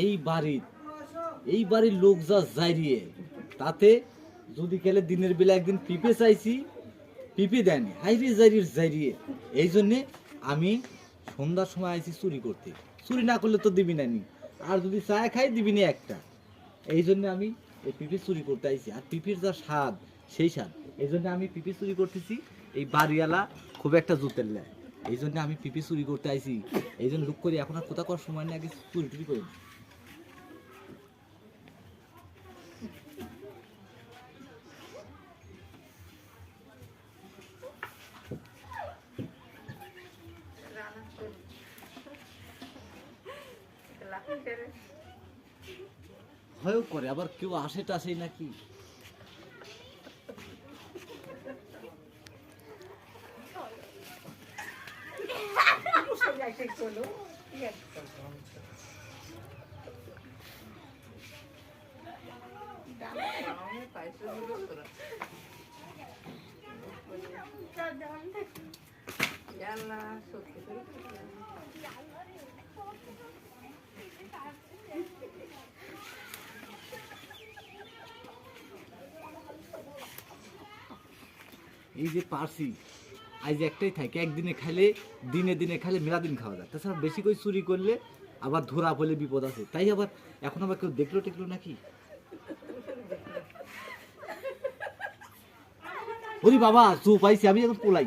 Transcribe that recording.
এই বাড়ির লোক যা যাইরিয়ে তাতে যদি খেলে দিনের বেলা একদিন পিপে চাইছি পিপে দেয়নি হাইরে যাইরিয়ে এই জন্যে আমি সন্ধ্যার সময় আইছি চুরি করতে। চুরি না করলে তো দিবি না নি, আর যদি চা খাই দিবি না একটা। এই জন্য আমি এই পিপি চুরি করতে আইছি, আর পিপির যা স্বাদ সেই স্বাদ। এই জন্য আমি পিপি চুরি করতেছি। এই বাড়িওয়ালা খুব একটা জুতের নেয়, এই জন্য আমি পিপি চুরি করতে আইছি। এই জন্য লুক করি, এখন আর কোথা করার সময় নেই, আগে চুরি টুরি করি। ভয়ও করে, আবার কেউ আসে টাসেই নাকি। এই যে পারছি আজ একটাই থাকে, একদিনে খাইলে দিনে খাইলে মেলাদিন খাওয়া যায়। তাছাড়া বেশি করে চুরি করলে আবার ধরা পড়লে বিপদ আছে। তাই আবার এখন আবার কেউ দেখলো টেকলো নাকি। ওরে বাবা চুপ পাইছি আমি, এখন পোলাই।